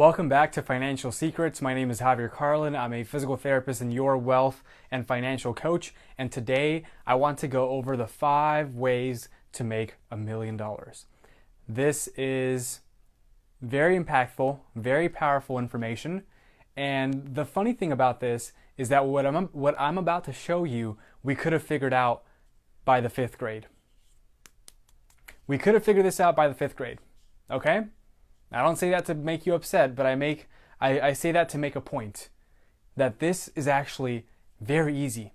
Welcome back to Financial Secrets. My name is Javier Carlin. I'm a physical therapist and your wealth and financial coach. And today I want to go over the 5 ways to make $1 million. This is very impactful, very powerful information. And the funny thing about this is that what I'm about to show you, we could have figured out by the 5th grade. We could have figured this out by the 5th grade, okay? I don't say that to make you upset, but I say that to make a point that this is actually very easy.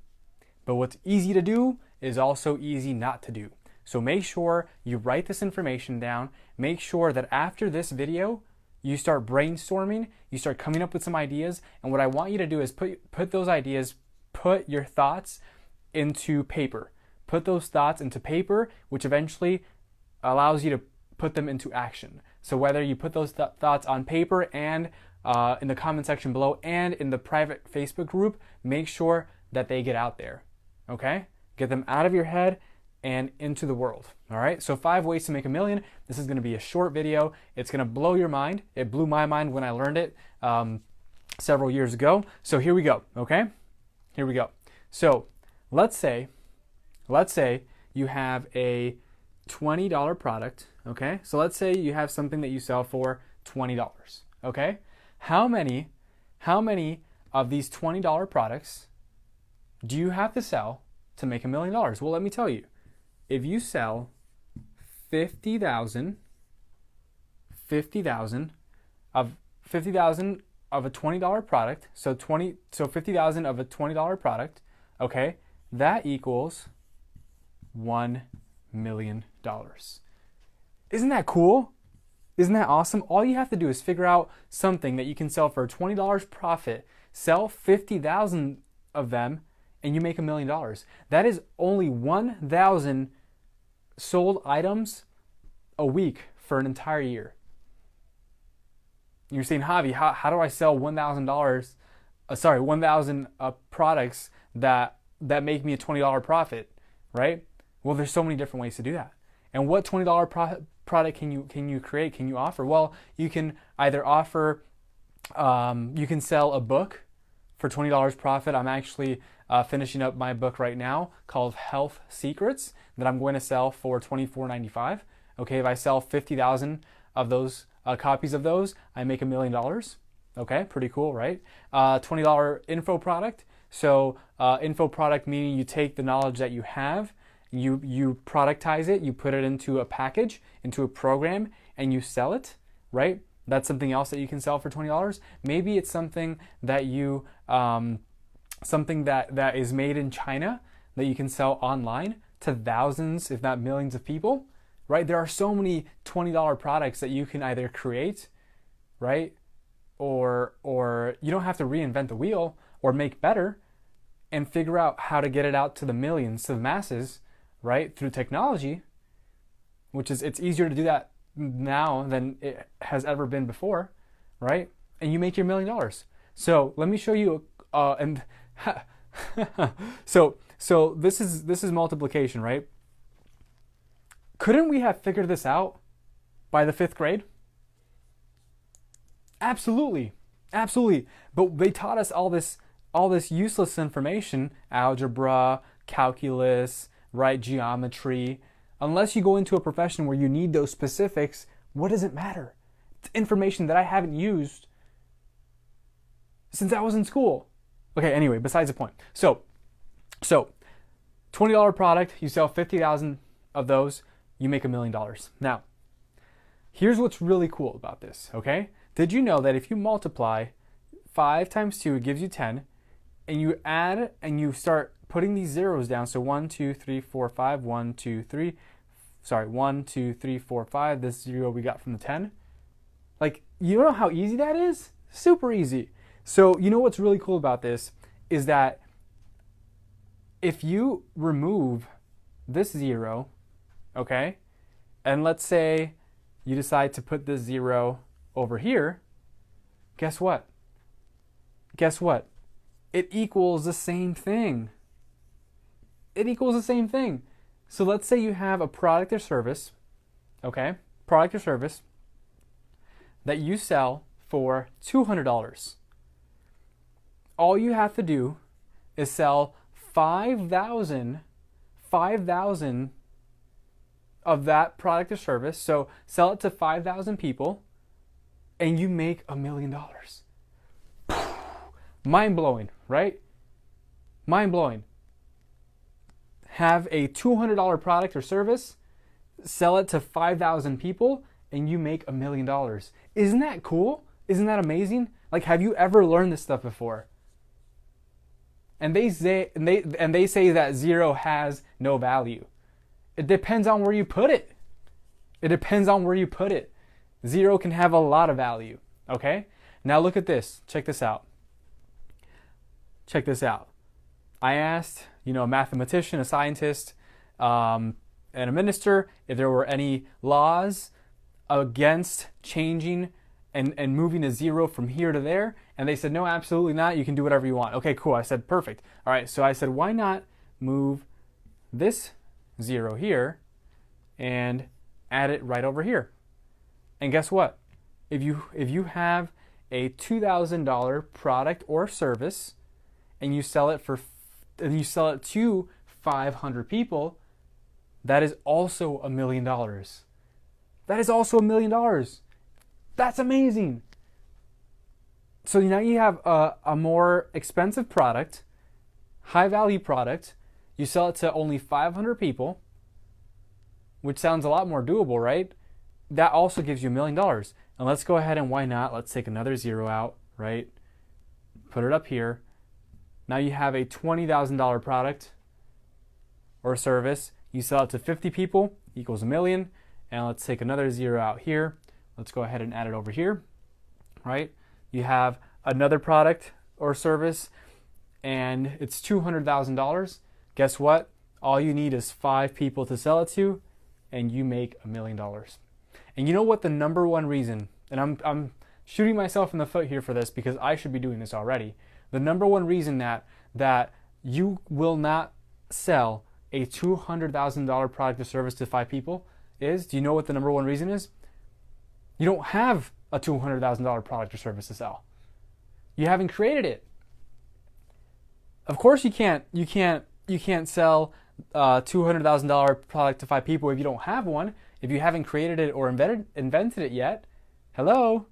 But what's easy to do is also easy not to do. So make sure you write this information down. Make sure that after this video, you start brainstorming, you start coming up with some ideas. And what I want you to do is put those ideas, put your thoughts into paper. Put those thoughts into paper, which eventually allows you to put them into action. So whether you put those thoughts on paper and in the comment section below and in the private Facebook group, make sure that they get out there, okay? Get them out of your head and into the world, all right? So 5 ways to make $1 million. This is gonna be a short video. It's gonna blow your mind. It blew my mind when I learned it several years ago. So here we go, okay? Here we go. So let's say you have a $20 product, okay? So let's say you have something that you sell for $20, okay? How many of these $20 products do you have to sell to make $1 million? Well, let me tell you. If you sell 50,000 of a $20 product, so 50,000 of a $20 product, okay? That equals $1 million. Isn't that cool? Isn't that awesome? All you have to do is figure out something that you can sell for $20 profit, sell 50,000 of them, and you make $1 million. That is only 1,000 sold items a week for an entire year. You're saying, Javi, how do I sell $1,000 products that make me a $20 profit, right? Well, there's so many different ways to do that. And what $20 product can you create? Can you offer? Well, you can either offer, you can sell a book for $20 profit. I'm actually finishing up my book right now called Health Secrets that I'm going to sell for $24.95. Okay, if I sell 50,000 of those copies of those, I make $1 million. Okay, pretty cool, right? $20 info product. So info product meaning you take the knowledge that you have, you productize it, you put it into a package, into a program, and you sell it, right? That's something else that you can sell for $20. Maybe it's something that you, something that is made in China that you can sell online to thousands, if not millions of people, right? There are so many $20 products that you can either create, right? Or you don't have to reinvent the wheel or make better and figure out how to get it out to the millions, to the masses, right? Through technology, which is, it's easier to do that now than it has ever been before, right? And you make your $1 million. So let me show you, so this is multiplication, right? Couldn't we have figured this out by the 5th grade? Absolutely, absolutely. But they taught us all this useless information, algebra, calculus, right, geometry. Unless you go into a profession where you need those specifics, what does it matter? It's information that I haven't used since I was in school. Okay, anyway, besides the point. So $20 product, you sell 50,000 of those, you make $1 million. Now, here's what's really cool about this, okay? Did you know that if you multiply 5 times 2, it gives you 10, and you add and you start putting these zeros down, so 1, 2, 3, 4, 5, 1, 2, 3, 4, 5, this 0 we got from the 10. Like, you know how easy that is? Super easy. So, you know what's really cool about this is that if you remove this 0, okay, and let's say you decide to put this 0 over here, guess what? Guess what? It equals the same thing. It equals the same thing. So let's say you have a product or service, okay, product or service that you sell for $200. All you have to do is sell 5,000 of that product or service. So sell it to 5,000 people and you make $1 million. Mind blowing, right? Mind blowing. Have a $200 product or service, sell it to 5,000 people, and you make $1 million. Isn't that cool? Isn't that amazing? Like, have you ever learned this stuff before? And they say that zero has no value. It depends on where you put it. It depends on where you put it. Zero can have a lot of value. Okay? Now look at this. Check this out. Check this out. I asked, a mathematician, a scientist, and a minister if there were any laws against changing and moving a zero from here to there. And they said, no, absolutely not. You can do whatever you want. Okay, cool. I said, perfect. All right. So I said, why not move this zero here and add it right over here? And guess what? If you have a $2,000 product or service and you sell it to 500 people, that is also $1 million. That is also $1 million. That's amazing. So now you have a more expensive product, high value product. You sell it to only 500 people, which sounds a lot more doable, right? That also gives you $1 million. And let's go ahead and why not? Let's take another zero out, right? Put it up here. Now you have a $20,000 product or service. You sell it to 50 people, equals $1 million. And let's take another zero out here. Let's go ahead and add it over here, right? You have another product or service and it's $200,000. Guess what? All you need is 5 people to sell it to and you make $1 million. And you know what the number one reason, and I'm shooting myself in the foot here for this because I should be doing this already. The number one reason that you will not sell a $200,000 product or service to 5 people is, do you know what the number one reason is? You don't have a $200,000 product or service to sell. You haven't created it. Of course you can't sell a $200,000 product to 5 people if you don't have one, if you haven't created it or invented it yet. Hello?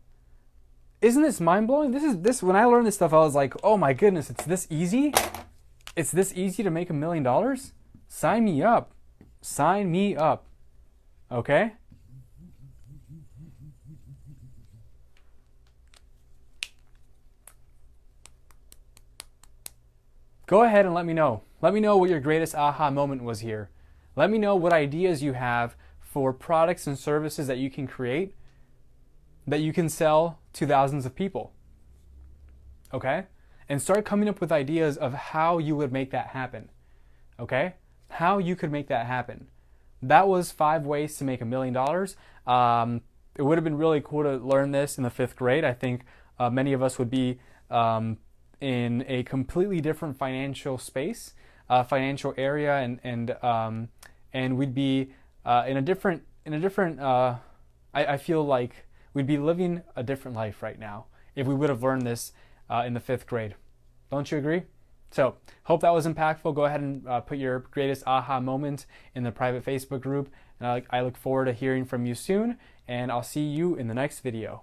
Isn't this mind-blowing? This when I learned this stuff, I was like, oh my goodness, it's this easy? It's this easy to make $1 million? Sign me up. Sign me up. Okay? Go ahead and let me know. Let me know what your greatest aha moment was here. Let me know what ideas you have for products and services that you can create, that you can sell to thousands of people. Okay? And start coming up with ideas of how you would make that happen. Okay? How you could make that happen. That was 5 ways to make $1 million. It would have been really cool to learn this in the 5th grade. I think many of us would be in a completely different financial space, financial area, and we'd be in a different. I feel like we'd be living a different life right now if we would have learned this in the 5th grade. Don't you agree? So, hope that was impactful. Go ahead and put your greatest aha moment in the private Facebook group. And I look forward to hearing from you soon, and I'll see you in the next video.